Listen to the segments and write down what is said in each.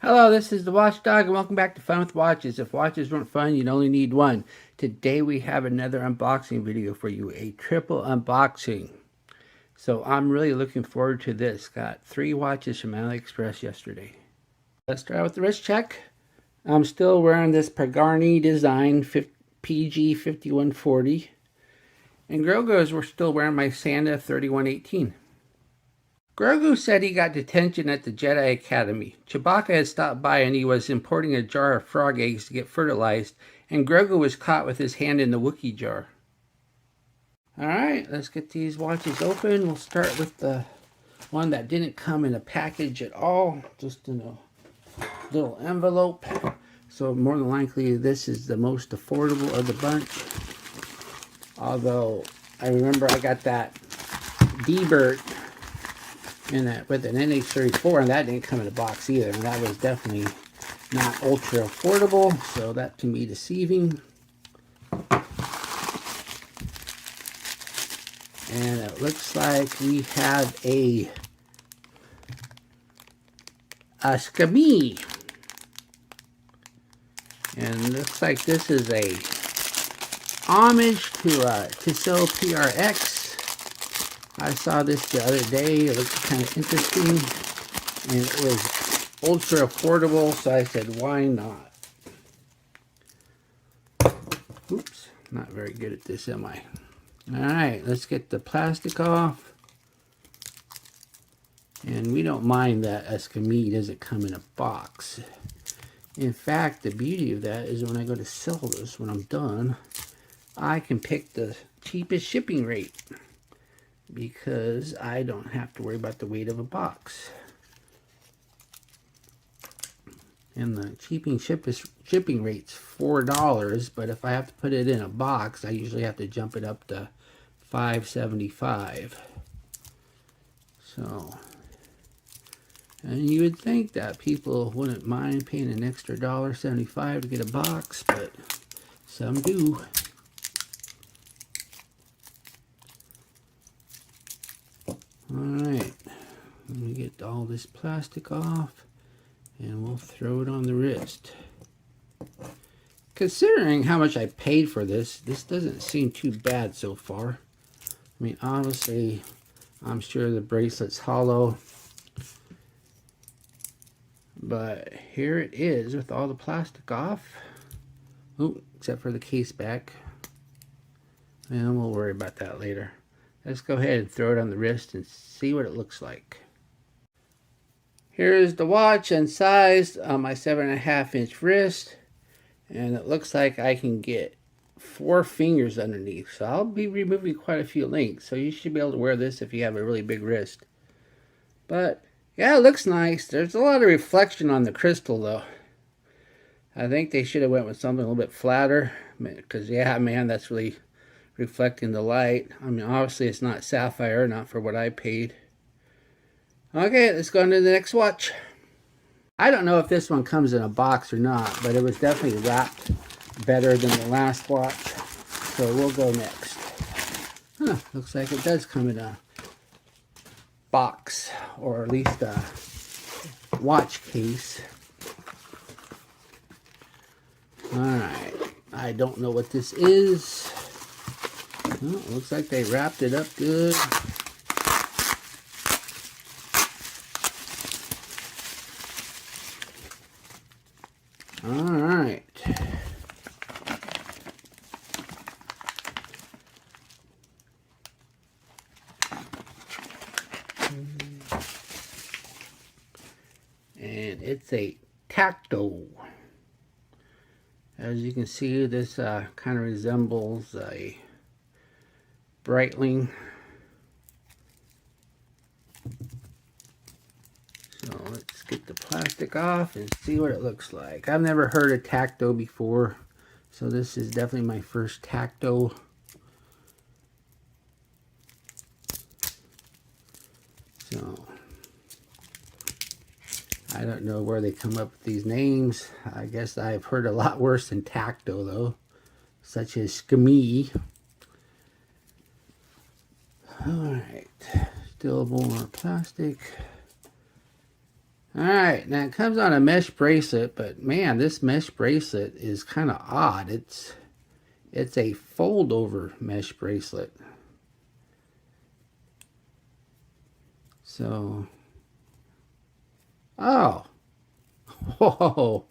Hello, this is the Watchdog, and welcome back to Fun with Watches. If watches weren't fun, you'd only need one. Today we have another unboxing video for you, a triple unboxing. So I'm really looking forward to this. Got 3 watches from AliExpress yesterday. Let's start with the wrist check. I'm still wearing this Pagani design PG5140. And Grogu's were still wearing my Santa 3118. Grogu said he got detention at the Jedi Academy. Chewbacca had stopped by and he was importing a jar of frog eggs to get fertilized, and Grogu was caught with his hand in the Wookiee jar. Alright, let's get these watches open. We'll start with the one that didn't come in a package at all, just in a little envelope. So more than likely this is the most affordable of the bunch. Although, I remember I got that D-Bert with an NH34, and that didn't come in a box either, and that was definitely not ultra affordable, so that can be deceiving. And it looks like we have a Skmei, and looks like this is a homage to Tacto PRX. I saw this the other day. It looked kind of interesting, and it was ultra affordable, so I said, why not? Oops, not very good at this, am I? Alright, let's get the plastic off. And we don't mind that Skmei doesn't come in a box. In fact, the beauty of that is when I go to sell this, when I'm done, I can pick the cheapest shipping rate, because I don't have to worry about the weight of a box. And the shipping rate's $4, but if I have to put it in a box, I usually have to jump it up to $5.75. So, and you would think that people wouldn't mind paying an extra $1.75 to get a box, but some do. Alright, let me get all this plastic off, and we'll throw it on the wrist. Considering how much I paid for this, this doesn't seem too bad so far. I mean, obviously, I'm sure the bracelet's hollow, but here it is with all the plastic off. Oh, except for the case back. And we'll worry about that later. Let's go ahead and throw it on the wrist and see what it looks like. Here's the watch and size on my 7.5-inch wrist. And it looks like I can get 4 fingers underneath. So I'll be removing quite a few links. So you should be able to wear this if you have a really big wrist. But yeah, it looks nice. There's a lot of reflection on the crystal though. I think they should have went with something a little bit flatter. Because yeah, man, that's really reflecting the light. I mean, obviously it's not Sapphire, not for what I paid. Okay, let's go on to the next watch. I don't know if this one comes in a box or not, but it was definitely wrapped better than the last watch. So we'll go next. Huh, looks like it does come in a box, or at least a watch case. Alright, I don't know what this is. Well, it looks like they wrapped it up good. Alright. And it's a Tacto. As you can see, this kind of resembles a Breitling. So let's get the plastic off and see what it looks like. I've never heard of Tacto before, so this is definitely my first Tacto. So I don't know where they come up with these names. I guess I've heard a lot worse than Tacto though, such as Skmei. Alright, still more plastic. Alright, now it comes on a mesh bracelet, but man, this mesh bracelet is kind of odd. It's a fold over mesh bracelet. So, oh, whoa,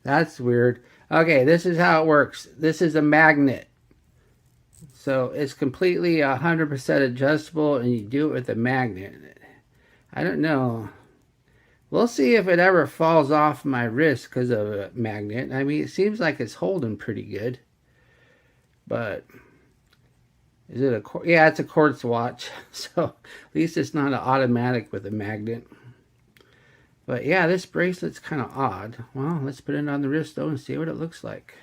that's weird. Okay, this is how it works. This is a magnet. So it's completely 100% adjustable, and you do it with a magnet. I don't know. We'll see if it ever falls off my wrist because of a magnet. I mean, it seems like it's holding pretty good. But is it a, yeah, it's a Quartz watch. So at least it's not an automatic with a magnet. But yeah, this bracelet's kind of odd. Well, let's put it on the wrist though and see what it looks like.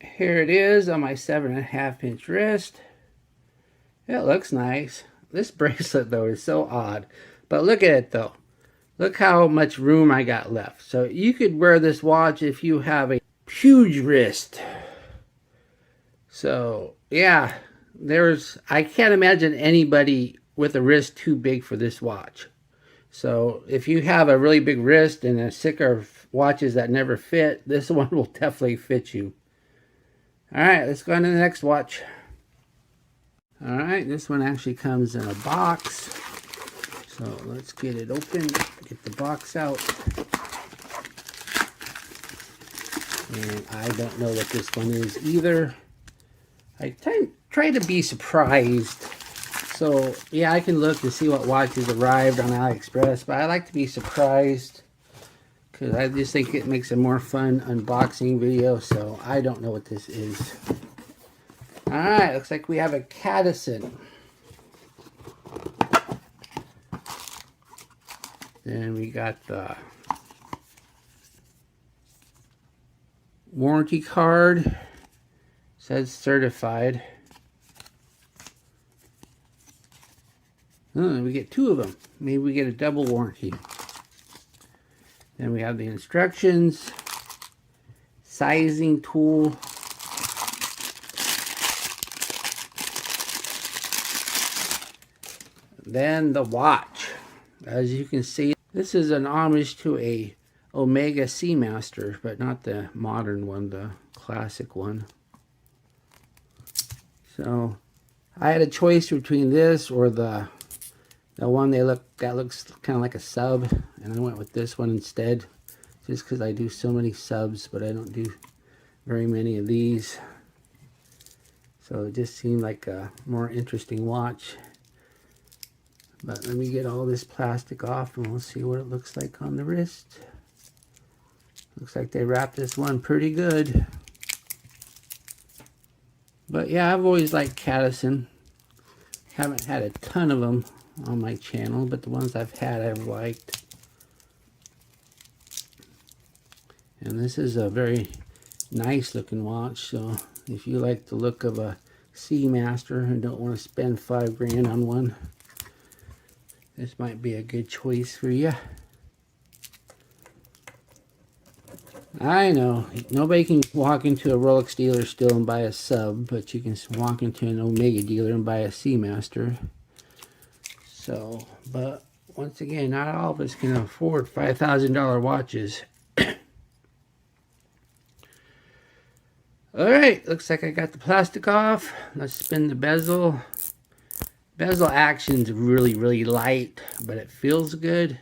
Here it is on my 7.5-inch wrist. It looks nice. This bracelet though is so odd. But look at it though. Look how much room I got left. So you could wear this watch if you have a huge wrist. So yeah, I can't imagine anybody with a wrist too big for this watch. So if you have a really big wrist and are sick of watches that never fit, this one will definitely fit you. Alright, let's go on to the next watch. Alright, this one actually comes in a box. So let's get it open, get the box out. And I don't know what this one is either. I try to be surprised. So yeah, I can look to see what watches arrived on AliExpress, but I like to be surprised because I just think it makes a more fun unboxing video. So I don't know what this is. Alright, looks like we have a Cadisen. Then we got the warranty card. Says certified. Oh, we get 2 of them. Maybe we get a double warranty. Then we have the instructions, sizing tool, then the watch. As you can see, this is an homage to a Omega Seamaster, but not the modern one, the classic one. So I had a choice between this or the one that looks kind of like a sub, and I went with this one instead, just because I do so many subs, but I don't do very many of these. So it just seemed like a more interesting watch. But let me get all this plastic off and we'll see what it looks like on the wrist. Looks like they wrapped this one pretty good. But yeah, I've always liked Cadisen. Haven't had a ton of them on my channel, but the ones I've had I've liked. And this is a very nice looking watch, so if you like the look of a Seamaster and don't want to spend $5 grand on one, this might be a good choice for you. I know, nobody can walk into a Rolex dealer still and buy a sub, but you can walk into an Omega dealer and buy a Seamaster. So, but once again, not all of us can afford $5,000 watches. Alright, looks like I got the plastic off. Let's spin the bezel. Bezel action's really light, but it feels good.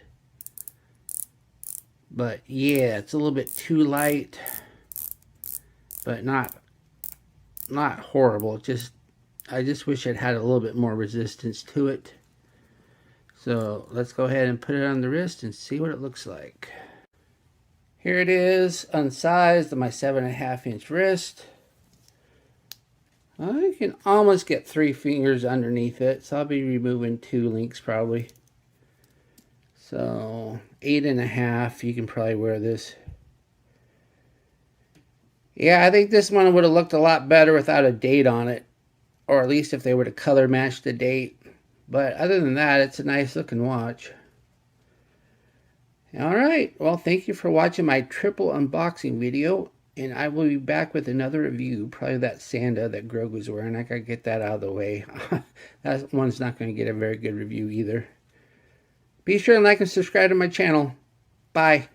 But yeah, it's a little bit too light, but not horrible. I just wish it had a little bit more resistance to it. So let's go ahead and put it on the wrist and see what it looks like. Here it is, unsized on my 7.5-inch wrist. I can almost get 3 fingers underneath it, so I'll be removing 2 links probably. So 8.5, you can probably wear this. Yeah, I think this one would have looked a lot better without a date on it, or at least if they were to color match the date. But other than that, it's a nice looking watch. Alright, well, thank you for watching my triple unboxing video, and I will be back with another review, probably that Sanda that Greg was wearing. I gotta get that out of the way. That one's not going to get a very good review either. Be sure and like and subscribe to my channel. Bye.